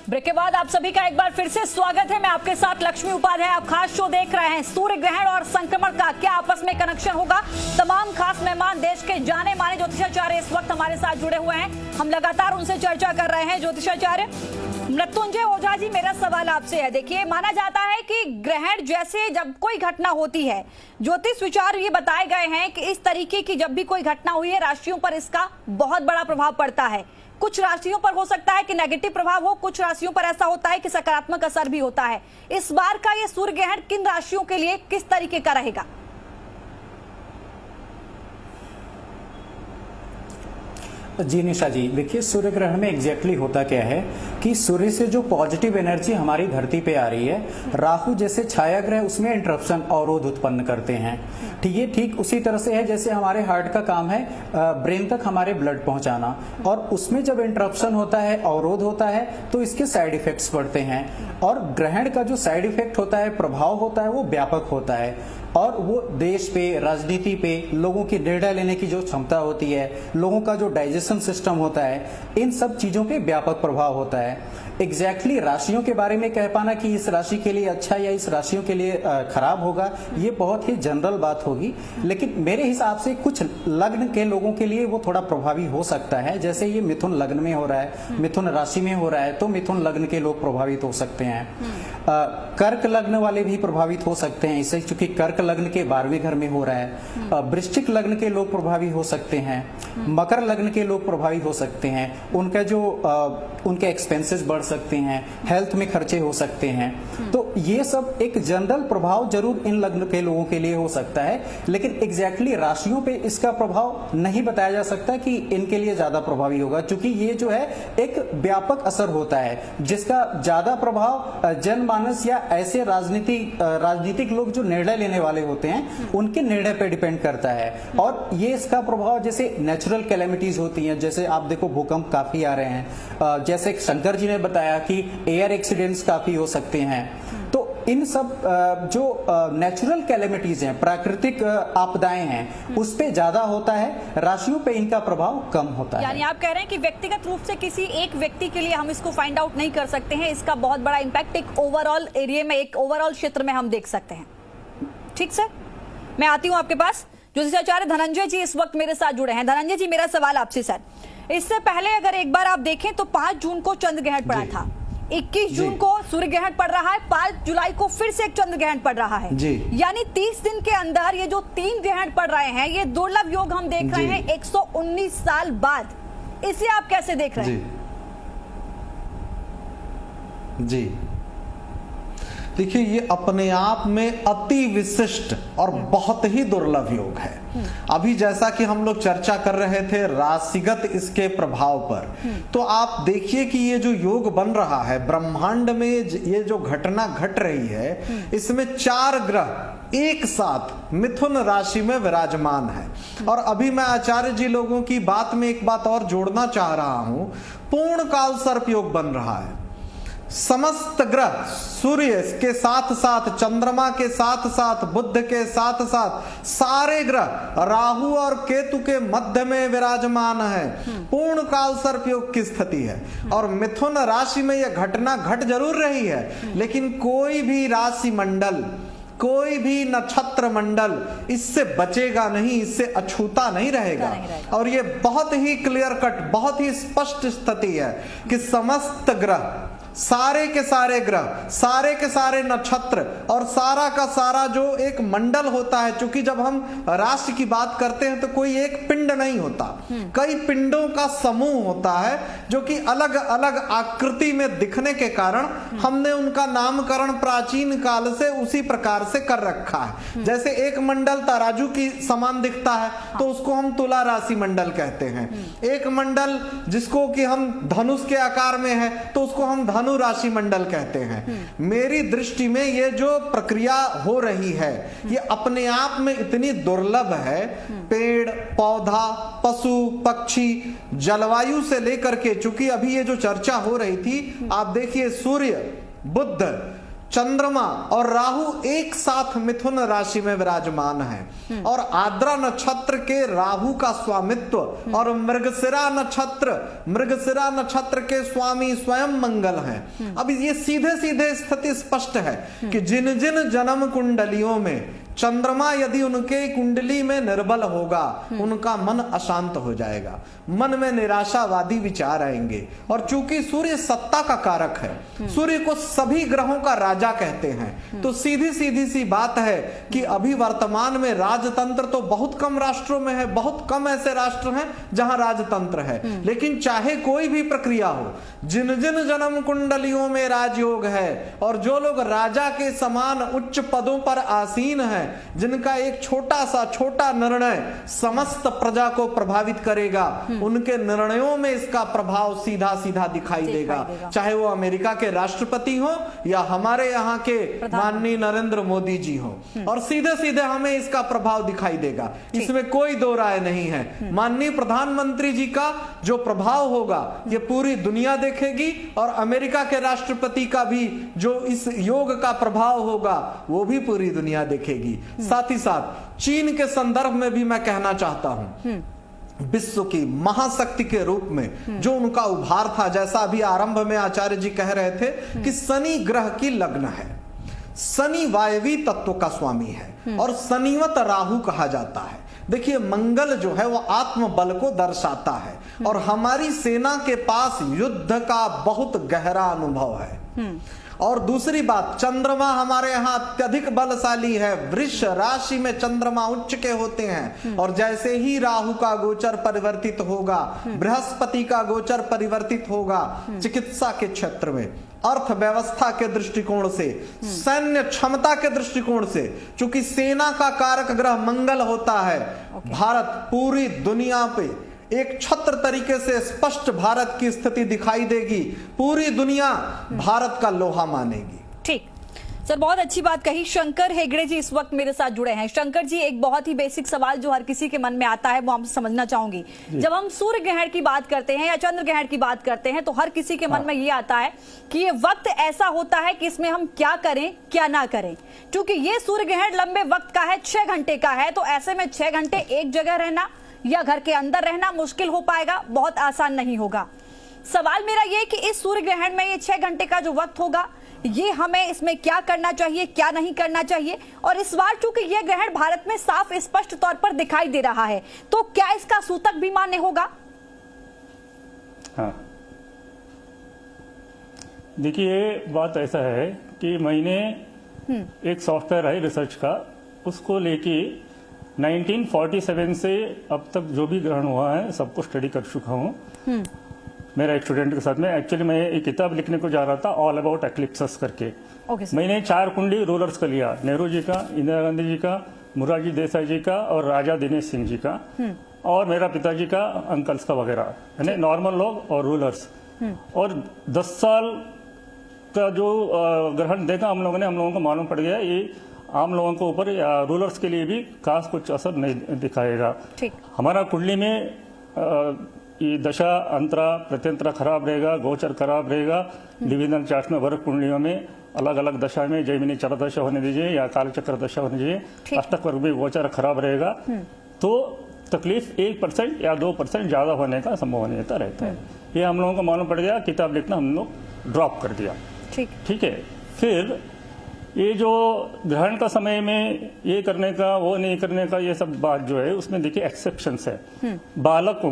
Break के बाद आप सभी का एक बार फिर से स्वागत है। मैं आपके साथ लक्ष्मी उपाध्याय। आप खास शो देख रहे हैं। सूर्य ग्रहण और संक्रमण का क्या आपस में कनेक्शन होगा? तमाम खास मेहमान देश के जाने माने ज्योतिषाचार्य इस वक्त हमारे साथ जुड़े हुए हैं। हम लगातार उनसे चर्चा कर रहे हैं। ज्योतिषाचार्य मृत्युंजय ओझा जी, मेरा सवाल आपसे है। देखिए, माना जाता है कि ग्रहण जैसे जब कोई घटना होती है, ज्योतिष विचार ये बताए गए हैं कि इस तरीके की जब भी कोई घटना हुई है, राशियों पर इसका बहुत बड़ा प्रभाव पड़ता है। कुछ राशियों पर हो सकता है कि नेगेटिव प्रभाव हो, कुछ राशियों पर ऐसा होता है कि सकारात्मक असर भी होता है। इस बार का ये सूर्य ग्रहण किन राशियों के लिए किस तरीके का रहेगा? जी निशा जी, देखिए सूर्य ग्रहण में एग्जैक्टली होता क्या है कि सूर्य से जो पॉजिटिव एनर्जी हमारी धरती पे आ रही है, राहु जैसे छाया ग्रह उसमें इंटरप्शन अवरोध उत्पन्न करते हैं। ठीक उसी तरह से है जैसे हमारे हार्ट का काम है ब्रेन तक हमारे ब्लड पहुंचाना, और उसमें जब इंटरप्शन होता है, अवरोध होता है, तो इसके साइड इफेक्ट्स पड़ते हैं। और ग्रहण का जो साइड इफेक्ट होता है, प्रभाव होता है, वो व्यापक होता है और वो देश पे, राजनीति पे, लोगों की निर्णय लेने की जो क्षमता होती है, लोगों का जो डाइजेशन सिस्टम होता है, इन सब चीजों पे व्यापक प्रभाव होता है। एग्जैक्टली राशियों के बारे में कह पाना कि इस राशि के लिए अच्छा या इस राशियों के लिए खराब होगा, ये बहुत ही जनरल बात होगी। लेकिन मेरे हिसाब से कुछ लग्न के लोगों के लिए वो थोड़ा प्रभावी हो सकता है। जैसे ये मिथुन लग्न में हो रहा है, मिथुन राशि में हो रहा है, तो मिथुन लग्न के लोग प्रभावित हो सकते हैं। कर्क लग्न वाले भी प्रभावित हो सकते हैं इससे, क्योंकि कर्क लग्न के 12वें घर में हो रहा है। वृश्चिक लग्न के लोग प्रभावी हो सकते हैं। मकर लग्न के लोग प्रभावित हो सकते हैं। उनका जो उनके एक्सपेंसेस बढ़ सकते हैं, हेल्थ में खर्चे हो सकते हैं। तो ये सब एक जनरल प्रभाव जरूर इन लग्न के लोगों के लिए हो सकता है, लेकिन एग्जैक्टली राशियों पे इसका प्रभाव नहीं बताया जा सकता कि इनके लिए ज्यादा प्रभावी होगा, क्योंकि ये जो है एक व्यापक असर होता है जिसका ज्यादा प्रभाव जनमानस या ऐसे राजनीतिक लोग जो निर्णय लेने वाले होते हैं उनके निर्णय पे डिपेंड करता है। और ये इसका प्रभाव जैसे नेचुरल कैलेमिटीज होती हैं, जैसे आप देखो भूकंप काफी आ रहे हैं, जैसे शंकर जी ने बताया कि एयर एक्सीडेंट्स काफी हो सकते हैं। तो इन सब जो नेचुरल कैलेमिटीज हैं, प्राकृतिक आपदाएं हैं, उस पे ज्यादा होता है, राशियों पे इनका प्रभाव कम होता है। यानी आप कह रहे हैं कि व्यक्तिगत रूप से किसी एक व्यक्ति के लिए हम इसको फाइंड आउट नहीं कर सकते हैं, इसका बहुत बड़ा इंपैक्ट एक ओवरऑल एरिया में, एक ओवरऑल क्षेत्र में हम देख सकते हैं। ठीक सर, मैं आती हूं आपके पास। ज्योतिषाचार्य धनंजय जी इस वक्त मेरे साथ जुड़े हैं। धनंजय जी, मेरा सवाल आपसे सर, इससे पहले अगर एक बार आप देखें तो 5 जून को चंद्र ग्रहण पड़ा था, 21 जून को सूर्य ग्रहण पड़ रहा है, 5 जुलाई को फिर से एक चंद्र ग्रहण पड़ रहा है। यानी 30 दिन के अंदर ये जो 3 ग्रहण पड़ रहे हैं, ये दुर्लभ योग हम देख रहे हैं 119 साल बाद। इसे आप कैसे देख रहे हैं? जी देखिए, ये अपने आप में अति विशिष्ट और बहुत ही दुर्लभ योग है। अभी जैसा कि हम लोग चर्चा कर रहे थे राशिगत इसके प्रभाव पर, तो आप देखिए कि ये जो योग बन रहा है ब्रह्मांड में, ये जो घटना घट रही है, इसमें 4 ग्रह एक साथ मिथुन राशि में विराजमान है। और अभी मैं आचार्य जी लोगों की बात में एक बात और जोड़ना चाह रहा हूं, पूर्ण काल सर्प योग बन रहा है। समस्त ग्रह सूर्य के साथ साथ, चंद्रमा के साथ साथ, बुध के साथ साथ सारे ग्रह राहु और केतु के मध्य में विराजमान है। पूर्ण काल सर्प योग की स्थिति है। और मिथुन राशि में यह घटना घट जरूर रही है, लेकिन कोई भी राशि मंडल, कोई भी नक्षत्र मंडल इससे बचेगा नहीं, इससे अछूता नहीं रहेगा। और ये बहुत ही क्लियर कट, बहुत ही स्पष्ट स्थिति है कि समस्त ग्रह, सारे के सारे ग्रह, सारे के सारे नक्षत्र और सारा का सारा जो एक मंडल होता है, क्योंकि जब हम राशि की बात करते हैं तो कोई एक पिंड नहीं होता, कई पिंडों का समूह होता है, जो कि अलग अलग आकृति में दिखने के कारण हमने उनका नामकरण प्राचीन काल से उसी प्रकार से कर रखा है। जैसे एक मंडल तराजू की समान दिखता है तो उसको हम तुला राशि मंडल कहते हैं। एक मंडल जिसको कि हम धनुष के आकार में है तो उसको हम धनु राशि मंडल कहते हैं। मेरी दृष्टि में ये जो प्रक्रिया हो रही है, ये अपने आप में इतनी दुर्लभ है। पेड़ पौधा, पशु पक्षी, जलवायु से लेकर के, चूंकि अभी ये जो चर्चा हो रही थी, आप देखिए सूर्य, बुध, चंद्रमा और राहु एक साथ मिथुन राशि में विराजमान है और आद्रा नक्षत्र के राहु का स्वामित्व और मृगशिरा नक्षत्र के स्वामी स्वयं मंगल हैं। अब ये सीधे सीधे स्थिति स्पष्ट है कि जिन जिन जन्म कुंडलियों में चंद्रमा यदि उनके कुंडली में निर्बल होगा, उनका मन अशांत हो जाएगा, मन में निराशावादी विचार आएंगे। और चूंकि सूर्य सत्ता का कारक है, सूर्य को सभी ग्रहों का राजा कहते हैं, तो सीधी सीधी सी बात है कि अभी वर्तमान में राजतंत्र तो बहुत कम राष्ट्रों में है, बहुत कम ऐसे राष्ट्र हैं जहां राजतंत्र है। लेकिन चाहे कोई भी प्रक्रिया हो, जिन जिन जन्म कुंडलियों में राजयोग है और जो लोग राजा के समान उच्च पदों पर आसीन हैं, जिनका एक छोटा निर्णय समस्त प्रजा को प्रभावित करेगा, उनके निर्णयों में इसका प्रभाव सीधा सीधा दिखाई देगा। चाहे वो अमेरिका के राष्ट्रपति हो या हमारे यहाँ के माननीय नरेंद्र मोदी जी हो, और सीधे सीधे हमें इसका प्रभाव दिखाई देगा, इसमें कोई दो राय नहीं है। माननीय प्रधानमंत्री जी का जो प्रभाव होगा ये पूरी दुनिया देखेगी, और अमेरिका के राष्ट्रपति का भी जो इस योग का प्रभाव होगा वो भी पूरी दुनिया देखेगी। साथ ही साथ चीन के संदर्भ में भी मैं कहना चाहता हूं, विश्व की महाशक्ति के रूप में जो उनका उभार था, जैसा अभी आरंभ में आचार्य जी कह रहे थे कि शनि ग्रह की लग्न है, शनि वायवी तत्व का स्वामी है और शनिवत राहु कहा जाता है। देखिए मंगल जो है वो आत्म बल को दर्शाता है और हमारी सेना के पास युद्ध का बहुत गहरा अनुभव है। और दूसरी बात, चंद्रमा हमारे यहाँ अत्यधिक बलशाली है, वृष राशि में चंद्रमा उच्च के होते हैं, और जैसे ही राहु का गोचर परिवर्तित होगा, बृहस्पति का गोचर परिवर्तित होगा चिकित्सा के क्षेत्र में, अर्थव्यवस्था के दृष्टिकोण से, सैन्य क्षमता के दृष्टिकोण से, चूंकि सेना का कारक ग्रह मंगल होता है, भारत पूरी दुनिया पे एक छत्र तरीके से स्पष्ट भारत की स्थिति दिखाई देगी, पूरी दुनिया भारत का लोहा मानेगी। ठीक सर, बहुत अच्छी बात कही। शंकर हेगड़े जी इस वक्त मेरे साथ जुड़े हैं। शंकर जी, एक बहुत ही बेसिक सवाल जो हर किसी के मन में आता है वो हम समझना चाहूंगी। जब हम सूर्य ग्रहण की बात करते हैं या चंद्र ग्रहण की बात करते हैं तो हर किसी के मन में ये आता है कि ये वक्त ऐसा होता है कि इसमें हम क्या करें क्या ना करें। क्योंकि ये सूर्य ग्रहण लंबे वक्त का है, 6 घंटे का है, तो ऐसे में 6 घंटे एक जगह रहना या घर के अंदर रहना मुश्किल हो पाएगा, बहुत आसान नहीं होगा। सवाल मेरा ये कि इस सूर्य ग्रहण में ये 6 घंटे का जो वक्त होगा, ये हमें इसमें क्या करना चाहिए क्या नहीं करना चाहिए, और इस बार चूंकि ये ग्रहण भारत में साफ स्पष्ट तौर पर दिखाई दे रहा है, तो क्या इसका सूतक भी मान्य होगा? हाँ, देखिए बात ऐसा है कि मैंने एक सॉफ्टवेयर है रिसर्च का, उसको लेके 1947 से अब तक जो भी ग्रहण हुआ है सबको स्टडी कर चुका हूँ मेरा एक स्टूडेंट के साथ में। एक्चुअली मैं एक किताब लिखने को जा रहा था, ऑल अबाउट एक्लिप्सेस करके। मैंने 4 कुंडली रूलर्स का लिया, नेहरू जी का, इंदिरा गांधी जी का, मोरारजी देसाई जी का और राजा दिनेश सिंह जी का, और मेरा पिताजी का, अंकल्स का वगैरह, यानी नॉर्मल लोग और रूलर्स। और 10 साल का जो ग्रहण देखा हम लोगों को मालूम पड़ गया ये आम लोगों के ऊपर या रूलर्स के लिए भी खास कुछ असर नहीं दिखाएगा। हमारा कुंडली में ये दशा अंतरा प्रत्यंतरा खराब रहेगा, गोचर खराब रहेगा, डिविजनल चार्ट में वर्ग कुंडलियों में अलग अलग दशा में जैमिनी चर दशा होने दीजिए या कालचक्र दशा होने दीजिए, अष्टक वर्ग भी गोचर खराब रहेगा, तो तकलीफ 1% या 2% ज्यादा होने का संभावनीयता रहता है। ये हम लोगों को मालूम पड़ गया, किताब लिखना हम लोग ड्रॉप कर दिया। ठीक है, फिर ये जो ग्रहण का समय में ये करने का वो नहीं करने का ये सब बात जो है उसमें देखिए एक्सेप्शंस है। बालकों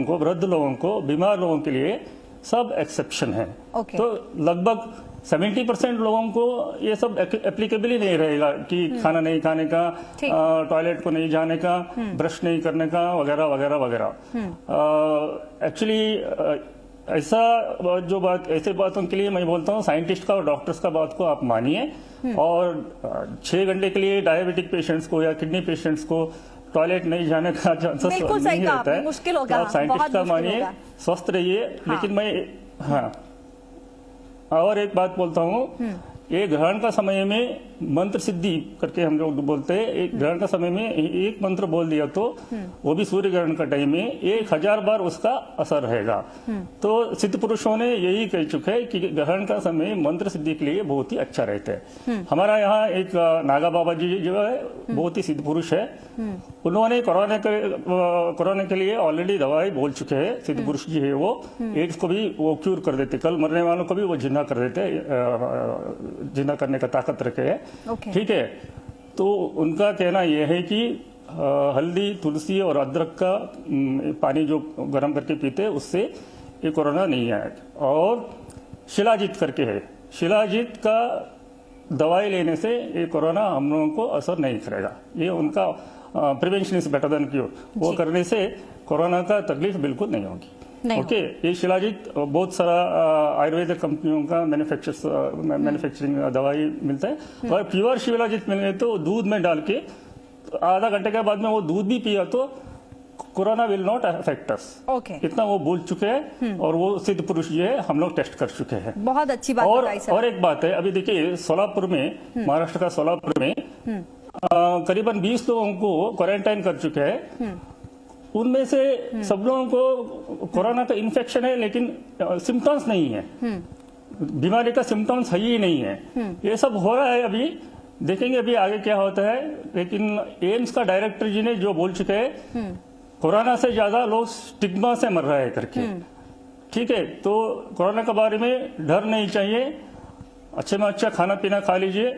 को, वृद्ध लोगों को, बीमार लोगों के लिए सब एक्सेप्शन है। तो लगभग 70% लोगों को ये सब एप्लीकेबल ही नहीं रहेगा कि खाना नहीं खाने का, टॉयलेट को नहीं जाने का, ब्रश नहीं करने का, वगैरह वगैरह वगैरह। एक्चुअली ऐसा जो बात, ऐसे बातों के लिए मैं बोलता हूँ साइंटिस्ट का और डॉक्टर्स का बात को आप मानिए, और 6 घंटे के लिए डायबिटिक पेशेंट्स को या किडनी पेशेंट्स को टॉयलेट नहीं जाने का चांसेस नहीं रहता है, मुश्किल होगा। आप साइंटिस्ट का मानिए, स्वस्थ रहिए। लेकिन मैं और एक बात बोलता हूँ, ये ग्रहण का समय में मंत्र सिद्धि करके हम लोग बोलते हैं, एक ग्रहण का समय में एक मंत्र बोल दिया तो वो भी सूर्य ग्रहण का टाइम में 1000 बार उसका असर रहेगा। तो सिद्ध पुरुषों ने यही कह चुके हैं कि ग्रहण का समय मंत्र सिद्धि के लिए बहुत ही अच्छा रहता है। हमारा यहाँ एक नागा बाबा जी जो है बहुत ही सिद्ध पुरुष है, उन्होंने कोरोना के लिए ऑलरेडी दवाई बोल चुके हैं। सिद्ध पुरुष जी है वो, एड्स को भी वो क्यूर कर देते, कल मरने वालों को भी वो जिंदा कर देते, जिंदा करने का ताकत रखे है। ठीक है, तो उनका कहना यह है कि हल्दी, तुलसी और अदरक का पानी जो गर्म करके पीते हैं उससे ये कोरोना नहीं आएगा। और शिलाजीत करके है, शिलाजीत का दवाई लेने से ये कोरोना हम लोगों को असर नहीं करेगा। ये उनका prevention is better than cure, वो करने से कोरोना का तकलीफ बिल्कुल नहीं होगी। ओके, ये शिलाजीत बहुत सारा आयुर्वेदिक कंपनियों का मैन्युफैक्चरिंग दवाई मिलता है। और प्योर शिलाजीत मिले तो दूध में डाल के आधा घंटे के बाद में वो दूध भी पिया तो corona will not affect us. इतना वो बोल चुके हैं और वो सिद्ध पुरुष जो है हम लोग टेस्ट कर चुके हैं। बहुत अच्छी बात बताई सर। और एक बात है, अभी देखिए सोलापुर में, महाराष्ट्र का सोलापुर में करीबन 20 लोगों को क्वारंटाइन कर चुके हैं। उनमें से सब लोगों को कोरोना का इन्फेक्शन है लेकिन सिम्टम्स नहीं है, बीमारी का सिम्टम्स है ही नहीं है। ये सब हो रहा है, अभी देखेंगे अभी आगे क्या होता है। लेकिन एम्स का डायरेक्टर जी ने जो बोल चुके हैं कोरोना से ज्यादा लोग स्टिग्मा से मर रहे हैं करके। ठीक है, तो कोरोना के बारे में डर नहीं चाहिए, अच्छे में अच्छा खाना पीना खा लीजिए,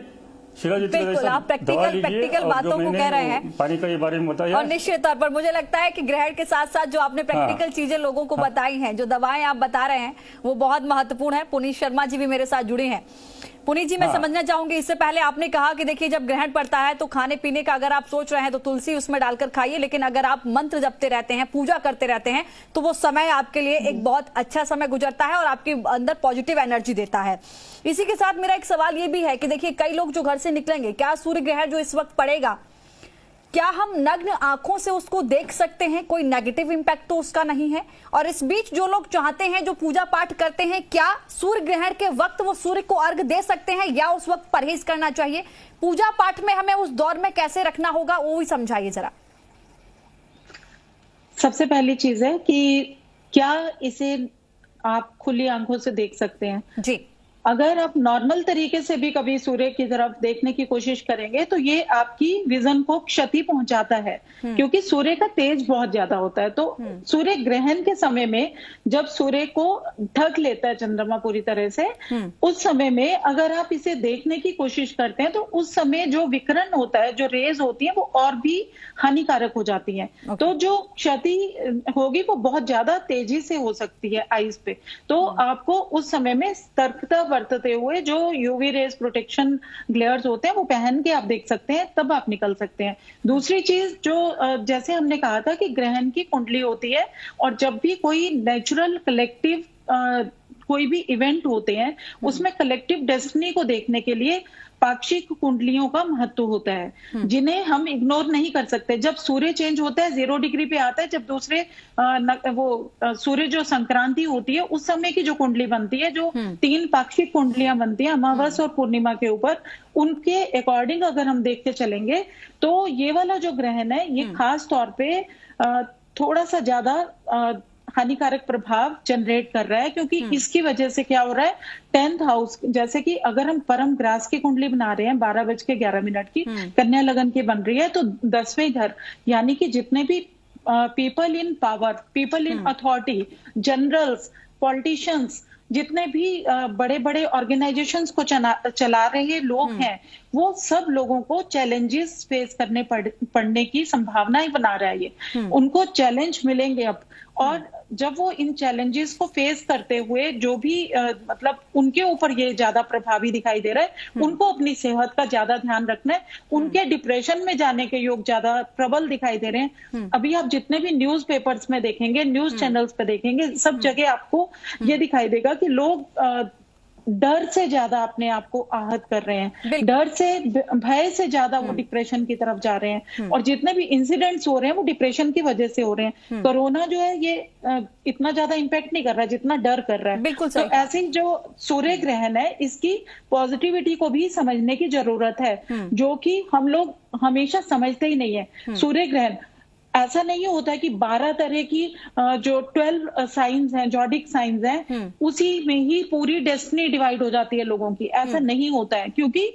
बिल्कुल आप प्रैक्टिकल बातों को कह रहे हैं, पानी का ये बारे में बताया। और निश्चित तौर पर मुझे लगता है कि ग्रहण के साथ साथ जो आपने प्रैक्टिकल चीजें लोगों को बताई हैं, जो दवाएं आप बता रहे हैं वो बहुत महत्वपूर्ण है। पुनीत शर्मा जी भी मेरे साथ जुड़े हैं। पुनीत जी, मैं समझना चाहूंगी, इससे पहले आपने कहा कि देखिए जब ग्रहण पड़ता है तो खाने पीने का अगर आप सोच रहे हैं तो तुलसी उसमें डालकर खाइए, लेकिन अगर आप मंत्र जपते रहते हैं, पूजा करते रहते हैं तो वो समय आपके लिए एक बहुत अच्छा समय गुजरता है और आपके अंदर पॉजिटिव एनर्जी देता है। इसी के साथ मेरा एक सवाल ये भी है कि देखिए कई लोग जो घर से निकलेंगे, क्या सूर्य ग्रहण जो इस वक्त पड़ेगा, क्या हम नग्न आंखों से उसको देख सकते हैं? कोई नेगेटिव इंपैक्ट तो उसका नहीं है। और इस बीच जो लोग चाहते हैं, जो पूजा पाठ करते हैं, क्या सूर्य ग्रहण के वक्त वो सूर्य को अर्घ दे सकते हैं या उस वक्त परहेज करना चाहिए? पूजा पाठ में हमें उस दौर में कैसे रखना होगा वो भी समझाइए जरा। सबसे पहली चीज है कि क्या इसे आप खुली आंखों से देख सकते हैं? जी, अगर आप नॉर्मल तरीके से भी कभी सूर्य की तरफ देखने की कोशिश करेंगे तो ये आपकी विजन को क्षति पहुंचाता है, क्योंकि सूर्य का तेज बहुत ज्यादा होता है। तो सूर्य ग्रहण के समय में जब सूर्य को ढक लेता है चंद्रमा पूरी तरह से, उस समय में अगर आप इसे देखने की कोशिश करते हैं तो उस समय जो विकिरण होता है, जो रेज होती है, वो और भी हानिकारक हो जाती हैं। तो जो क्षति होगी वो बहुत ज्यादा तेजी से हो सकती है आईज पे। तो आपको उस समय में सतर्कता बरतते हुए जो यूवी रेज प्रोटेक्शन ग्लेयर्स होते हैं वो पहन के आप देख सकते हैं, तब आप निकल सकते हैं। दूसरी चीज जो जैसे हमने कहा था कि ग्रहण की कुंडली होती है, और जब भी कोई नेचुरल कलेक्टिव कोई भी इवेंट होते हैं उसमें कलेक्टिव डेस्टिनी को देखने के लिए पाक्षिक कुंडलियों का महत्व होता है, जिन्हें हम इग्नोर नहीं कर सकते। जब सूर्य चेंज होता है 0 डिग्री पे आता है, जब दूसरे सूर्य जो संक्रांति होती है उस समय की जो कुंडली बनती है, जो 3 पाक्षिक कुंडलियां बनती है अमावस और पूर्णिमा के ऊपर, उनके अकॉर्डिंग अगर हम देखते चलेंगे तो ये वाला जो ग्रहण है ये खास तौर पे थोड़ा सा ज्यादा हानिकारक प्रभाव जनरेट कर रहा है, क्योंकि इसकी वजह से क्या हो रहा है, 10th हाउस, जैसे कि अगर हम परम ग्रास की कुंडली बना रहे हैं 12:11 की, कन्या लगन की बन रही है, तो 10वें घर यानी कि जितने भी people in power, people in authority, generals, politicians, जितने भी बड़े बड़े ऑर्गेनाइजेशंस को चला रहे लोग हैं, वो सब लोगों को चैलेंजेस फेस करने पड़ने की संभावनाएं बना रहा है। ये उनको चैलेंज मिलेंगे अब, और जब वो इन चैलेंजेस को फेस करते हुए जो भी मतलब उनके ऊपर ये ज्यादा प्रभावी दिखाई दे रहा है, उनको अपनी सेहत का ज्यादा ध्यान रखना है। उनके डिप्रेशन में जाने के योग ज्यादा प्रबल दिखाई दे रहे हैं। अभी आप जितने भी न्यूज पेपर्स में देखेंगे, न्यूज चैनल्स पे देखेंगे, सब जगह आपको ये दिखाई देगा कि लोग डर से ज्यादा अपने आप को आहत कर रहे हैं, डर से, भय से ज्यादा वो डिप्रेशन की तरफ जा रहे हैं। और जितने भी इंसिडेंट्स हो रहे हैं वो डिप्रेशन की वजह से हो रहे हैं। कोरोना जो है ये इतना ज्यादा इम्पैक्ट नहीं कर रहा है जितना डर कर रहा है। बिल्कुल तो ऐसे जो सूर्य ग्रहण है इसकी पॉजिटिविटी को भी समझने की जरूरत है, जो कि हम लोग हमेशा समझते ही नहीं है। सूर्य ग्रहण ऐसा नहीं होता है कि 12 तरह की जो 12 साइंस हैं, जॉडिक साइंस हैं, उसी में ही पूरी डेस्टिनी डिवाइड हो जाती है लोगों की। ऐसा नहीं होता है, क्योंकि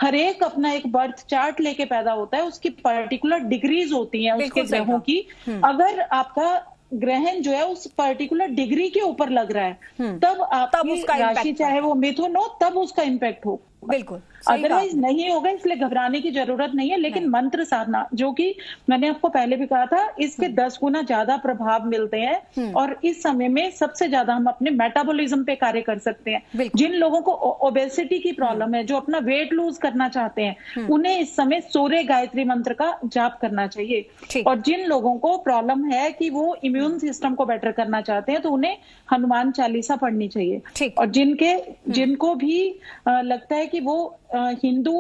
हर एक अपना एक बर्थ चार्ट लेके पैदा होता है, उसकी पर्टिकुलर डिग्रीज होती हैं उसके ग्रहों की। अगर आपका ग्रहण जो है उस पर्टिकुलर डिग्री के ऊपर लग रहा है तब आपकी राशि चाहे वो मिथुन हो तब उसका इम्पैक्ट हो। बिल्कुल, अदरवाइज नहीं होगा, इसलिए घबराने की जरूरत नहीं है। लेकिन मंत्र साधना, जो कि मैंने आपको पहले भी कहा था, इसके 10 गुना ज्यादा प्रभाव मिलते हैं। और इस समय में सबसे ज्यादा हम अपने मेटाबॉलिज्म पे कार्य कर सकते हैं। जिन लोगों को ओबेसिटी की प्रॉब्लम है, जो अपना वेट लूज करना चाहते हैं, उन्हें इस समय सूर्य गायत्री मंत्र का जाप करना चाहिए। और जिन लोगों को प्रॉब्लम है कि वो इम्यून सिस्टम को बेटर करना चाहते हैं, तो उन्हें हनुमान चालीसा पढ़नी चाहिए। और जिनको भी लगता है कि वो हिंदू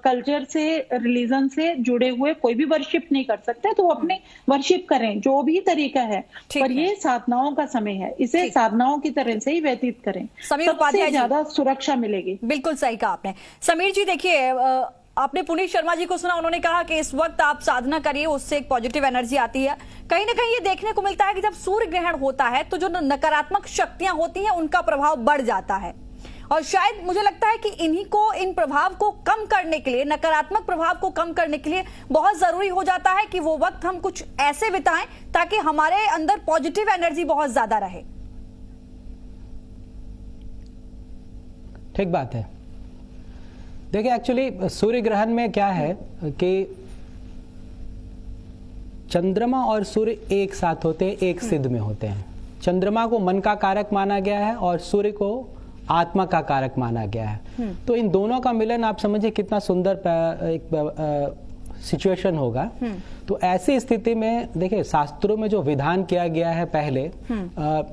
कल्चर से, रिलीजन से जुड़े हुए कोई भी वर्शिप नहीं कर सकते, तो वो अपने वर्शिप करें, जो भी तरीका है। पर ये साधनाओं का समय है, इसे साधनाओं की तरह से ही व्यतीत करें, सबसे ज्यादा सुरक्षा मिलेगी। बिल्कुल सही कहा आपने। समीर जी देखिए, आपने पुनीत शर्मा जी को सुना, उन्होंने कहा कि इस वक्त आप साधना करिए, उससे एक पॉजिटिव एनर्जी आती है। कहीं ना कहीं ये देखने को मिलता है कि जब सूर्य ग्रहण होता है तो जो नकारात्मक शक्तियां होती हैं उनका प्रभाव बढ़ जाता है। और शायद मुझे लगता है कि इन प्रभाव को कम करने के लिए, नकारात्मक प्रभाव को कम करने के लिए बहुत जरूरी हो जाता है कि वो वक्त हम कुछ ऐसे बिताएं ताकि हमारे अंदर पॉजिटिव एनर्जी बहुत ज्यादा रहे। ठीक बात है। देखिए, एक्चुअली सूर्य ग्रहण में क्या है कि चंद्रमा और सूर्य एक साथ होते हैं, एक सिद्ध में होते हैं। चंद्रमा को मन का कारक माना गया है और सूर्य को आत्मा का कारक माना गया है। तो इन दोनों का मिलन आप समझिए कितना सुंदर एक सिचुएशन होगा। तो ऐसी स्थिति में देखिए, शास्त्रों में जो विधान किया गया है पहले,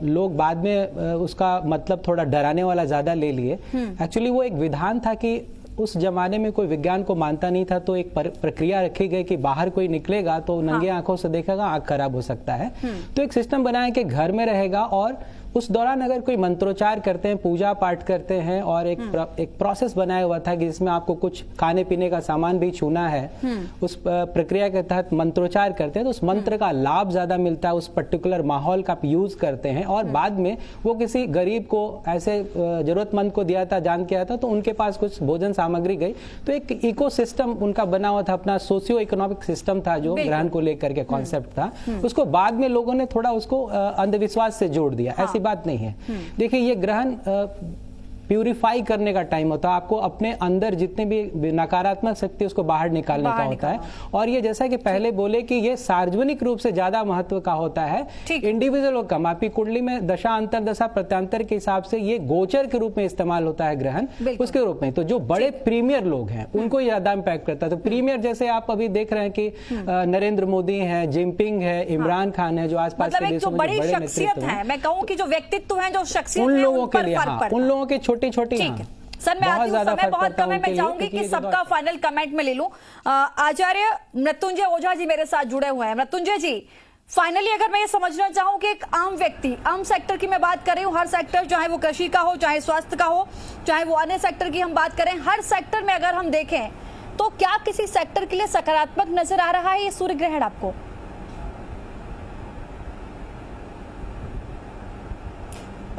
लोग बाद में उसका मतलब थोड़ा डराने वाला ज्यादा ले लिए। एक्चुअली वो एक विधान था कि उस जमाने में कोई विज्ञान को मानता नहीं था, तो एक प्रक्रिया रखी गई कि बाहर कोई निकलेगा तो नंगे आंखों से देखेगा, आंख खराब हो सकता है। तो एक सिस्टम बनाया कि घर में रहेगा और उस दौरान अगर कोई मंत्रोच्चार करते हैं, पूजा पाठ करते हैं, और एक प्रोसेस बनाया हुआ था कि जिसमें आपको कुछ खाने पीने का सामान भी छूना है, उस प्रक्रिया के तहत मंत्रोच्चार करते हैं तो उस मंत्र का लाभ ज्यादा मिलता है, उस पर्टिकुलर माहौल का आप यूज करते हैं। और बाद में वो किसी गरीब को, ऐसे जरूरतमंद को दिया था, जान किया था, तो उनके पास कुछ भोजन सामग्री गई। तो एक इकोसिस्टम उनका बना हुआ था, अपना सोशियो इकोनॉमिक सिस्टम था जो ग्रहण को लेकर के कॉन्सेप्ट था। उसको बाद में लोगों ने थोड़ा उसको अंधविश्वास से जोड़ दिया। ऐसी बात नहीं है। देखिए, ये ग्रहण प्यूरिफाई करने का टाइम होता है। आपको अपने अंदर जितने भी नकारात्मक शक्ति उसको बाहर निकालने का होता है। और ये जैसा कि पहले बोले कि ये सार्वजनिक रूप से ज्यादा महत्व का होता है, इंडिविजुअल को कम। आपकी कुंडली में दशा अंतरदशा प्रत्यांतर के हिसाब से ये गोचर के रूप में इस्तेमाल होता है ग्रहण, उसके रूप में। तो जो बड़े प्रीमियर लोग हैं उनको ज्यादा इम्पैक्ट करता है। तो प्रीमियर जैसे आप अभी देख रहे हैं कि नरेंद्र मोदी है, जिनपिंग है, इमरान खान है, जो आसपास के देशों में बड़े नेतृत्व हैं, मैं कहूं कि जो व्यक्तित्व हैं, जो शख्सियत उन लोगों के लिए, उन लोगों के छोटी सर, मैं आती हूँ, समय बहुत कम है, मैं चाहूंगी कि सबका फाइनल कमेंट में ले लूं। आचार्य मृत्युंजय ओझा जी मेरे साथ जुड़े हुए हैं। मृत्युंजय जी, फाइनली अगर मैं ये समझना चाहूं कि एक आम व्यक्ति, आम सेक्टर की मैं बात कर रही हूँ, हर सेक्टर, चाहे वो कृषि का हो, चाहे स्वास्थ्य का हो, चाहे वो अन्य सेक्टर की हम बात करें, हर सेक्टर में अगर हम देखें तो क्या किसी सेक्टर के लिए सकारात्मक नजर आ रहा है ये सूर्य ग्रहण आपको?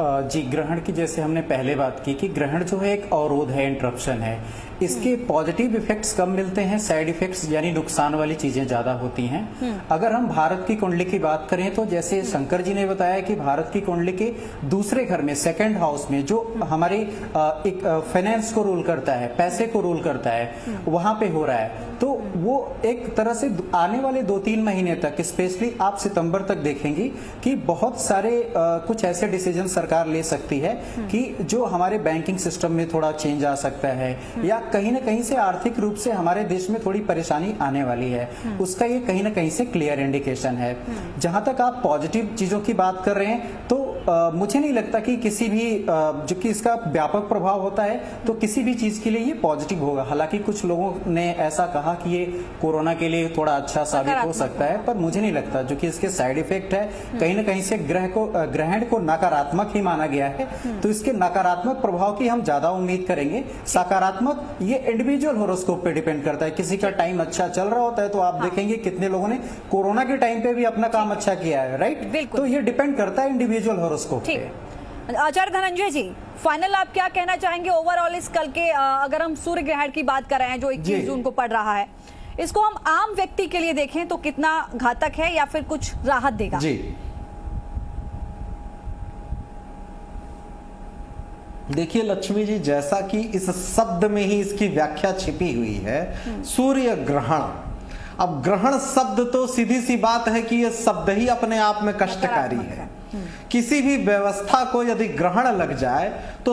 जी, ग्रहण की जैसे हमने पहले बात की कि ग्रहण जो है एक अवरोध है, इंटरप्शन है। इसके पॉजिटिव इफेक्ट्स कम मिलते हैं, साइड इफेक्ट्स यानी नुकसान वाली चीजें ज्यादा होती हैं। अगर हम भारत की कुंडली की बात करें तो जैसे शंकर जी ने बताया कि भारत की कुंडली के दूसरे घर में, सेकंड हाउस में, जो हमारे एक फाइनेंस को रूल करता है, पैसे को रूल करता है, वहां पे हो रहा है। तो वो एक तरह से आने वाले 2-3 महीने तक, स्पेशली आप सितंबर तक देखेंगी कि बहुत सारे कुछ ऐसे डिसीजन सरकार ले सकती है कि जो हमारे बैंकिंग सिस्टम में थोड़ा चेंज आ सकता है, या कहीं ना कहीं से आर्थिक रूप से हमारे देश में थोड़ी परेशानी आने वाली है, उसका ये कहीं ना कहीं से क्लियर इंडिकेशन है। जहां तक आप पॉजिटिव चीजों की बात कर रहे हैं तो मुझे नहीं लगता कि किसी भी जो कि इसका व्यापक प्रभाव होता है तो किसी भी चीज के लिए ये पॉजिटिव होगा। हालांकि कुछ लोगों ने ऐसा कहा कि ये कोरोना के लिए थोड़ा अच्छा साबित हो सकता है, पर मुझे नहीं लगता, जो कि इसके साइड इफेक्ट है कहीं ना कहीं से ग्रहण को नकारात्मक ही माना गया है, तो इसके नकारात्मक प्रभाव की हम ज्यादा उम्मीद करेंगे। सकारात्मक ये इंडिविजुअल होरोस्कोप पे डिपेंड करता है। किसी का टाइम अच्छा चल रहा होता है तो आप देखेंगे कितने लोगों ने कोरोना के टाइम पे भी अपना काम अच्छा किया है, राइट। तो ये डिपेंड करता है इंडिविजुअल होरोस्कोप पे। आचार्य धनंजय जी, फाइनल आप क्या कहना चाहेंगे ओवरऑल इस कल के, अगर हम सूर्य ग्रहण की बात कर रहे हैं जो 21 जून को पड़ रहा है, इसको हम आम व्यक्ति के लिए देखें तो कितना घातक है या फिर कुछ राहत देगा? जी देखिए लक्ष्मी जी, जैसा कि इस शब्द में ही इसकी व्याख्या छिपी हुई है, सूर्य ग्रहण। अब ग्रहण शब्द तो सीधी सी बात है कि यह शब्द ही अपने आप में कष्टकारी है। किसी भी व्यवस्था को यदि ग्रहण लग जाए तो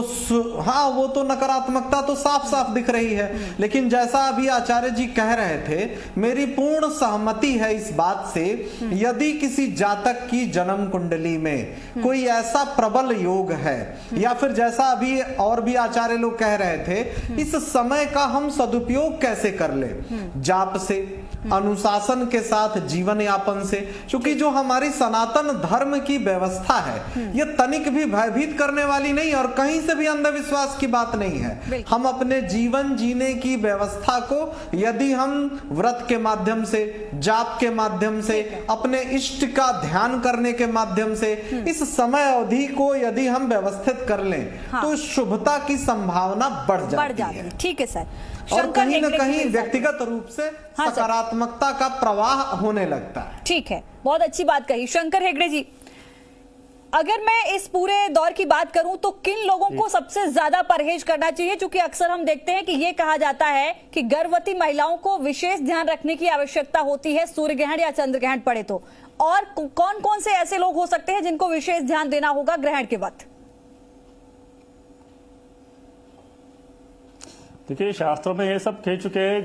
हाँ, वो तो नकारात्मकता तो साफ साफ दिख रही है। लेकिन जैसा अभी आचार्य जी कह रहे थे, मेरी पूर्ण सहमति है इस बात से, यदि किसी जातक की जन्म कुंडली में कोई ऐसा प्रबल योग है, या फिर जैसा अभी और भी आचार्य लोग कह रहे थे, इस समय का हम सदुपयोग कैसे कर ले, जाप से, अनुशासन के साथ जीवन यापन से, क्योंकि जो हमारी सनातन धर्म की व्यवस्था है ये तनिक भी भयभीत करने वाली नहीं और कहीं से भी अंधविश्वास की बात नहीं है। हम अपने जीवन जीने की व्यवस्था को यदि हम व्रत के माध्यम से, जाप के माध्यम से, अपने इष्ट का ध्यान करने के माध्यम से इस समय अवधि को यदि हम व्यवस्थित कर लें तो शुभता की संभावना बढ़ जाती है। ठीक है सर। और कहीं न कहीं व्यक्तिगत रूप से सकारात्मकता का प्रवाह होने लगता है। ठीक है, बहुत अच्छी बात कही। शंकर हेगड़े जी, अगर मैं इस पूरे दौर की बात करूं तो किन लोगों को सबसे ज्यादा परहेज करना चाहिए? क्योंकि अक्सर हम देखते हैं कि ये कहा जाता है कि गर्भवती महिलाओं को विशेष ध्यान रखने की आवश्यकता होती है सूर्य ग्रहण या चंद्र ग्रहण पड़े तो, और कौन कौन से ऐसे लोग हो सकते हैं जिनको विशेष ध्यान देना होगा ग्रहण के वक्त? देखिए, शास्त्रों में ये सब कह चुके हैं,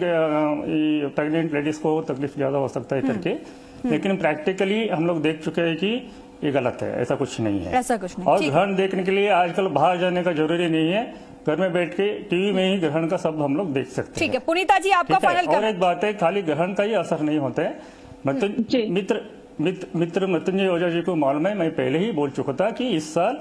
प्रेग्नेंट लेडीज को तकलीफ ज्यादा हो सकता है करके, लेकिन प्रैक्टिकली हम लोग देख चुके हैं कि ये गलत है, ऐसा कुछ नहीं है। ऐसा कुछ नहीं। और ग्रहण देखने के लिए आजकल बाहर जाने का जरूरी नहीं है, घर में बैठ के टीवी में ही ग्रहण का सब हम लोग देख सकते हैं। ठीक है, पुनीता जी आपका फाइनल। और एक बात है, खाली ग्रहण का ही असर नहीं होता है। मित्र मृत्युंजय ओझा जी को मालूम है, मैं पहले ही बोल चुका था कि इस साल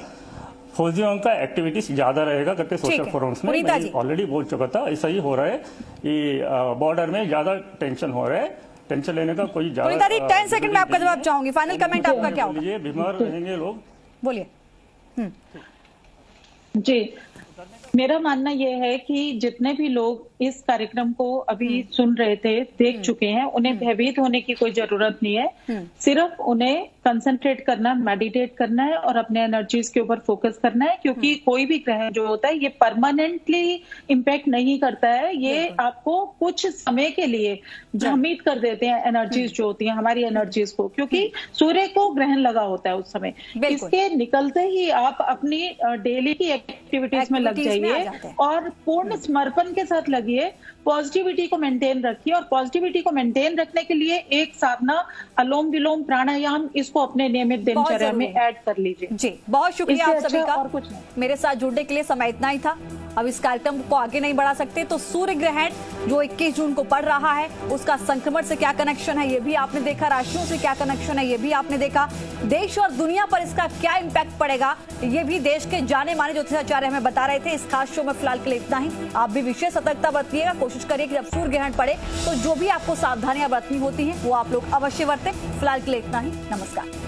फौजियों का एक्टिविटीज ज्यादा रहेगा करके सोशल फोरम्स में ऑलरेडी बोल चुका था। ऐसा ही हो रहा है कि बॉर्डर में ज्यादा टेंशन हो रहा है, टेंशन लेने का कोई ज्यादा। 10 सेकंड में आपका जवाब चाहूंगी, फाइनल कमेंट आपका क्या होगा? बीमार रहेंगे लोग, बोलिए। जी, मेरा मानना यह है कि जितने भी लोग इस कार्यक्रम को अभी सुन रहे थे, देख चुके हैं, उन्हें भयभीत होने की कोई जरूरत नहीं है। सिर्फ उन्हें कंसंट्रेट करना, मेडिटेट करना है और अपने एनर्जीज के ऊपर फोकस करना है, क्योंकि कोई भी ग्रहण जो होता है ये परमानेंटली इम्पैक्ट नहीं करता है। ये आपको कुछ समय के लिए भ्रमित कर देते हैं एनर्जीज जो होती हैं, हमारी एनर्जीज को, क्योंकि सूर्य को ग्रहण लगा होता है उस समय। इसके निकलते ही आप अपनी डेली की एक्टिविटीज में लग जाइए और पूर्ण समर्पण के साथ लगिए। पॉजिटिविटी को मेंटेन रखिए और पॉजिटिविटी को मेंटेन रखने के लिए एक साधना अनुलोम विलोम प्राणायाम, इसको अपने नियमित दिनचर्या में ऐड कर लीजिए। जी, बहुत शुक्रिया आप सभी का। और कुछ नहीं, मेरे साथ जुड़ने के लिए समय इतना ही था। अब इस कार्यक्रम को आगे नहीं बढ़ा सकते, तो सूर्य ग्रहण जो 21 जून को पड़ रहा है उसका संक्रमण से क्या कनेक्शन है ये भी आपने देखा, राशियों से क्या कनेक्शन है ये भी आपने देखा, देश और दुनिया पर इसका क्या इम्पैक्ट पड़ेगा ये भी देश के जाने माने ज्योतिषाचार्य हमें बता रहे थे। इस खास शो में फिलहाल के लिए इतना ही। आप भी विशेष सतर्कता बरतिएगा, कोशिश करिए कि जब सूर्य ग्रहण पड़े तो जो भी आपको सावधानियां बरतनी होती हैं वो आप लोग अवश्य बरतें। फिलहाल के लिए इतना ही, नमस्कार।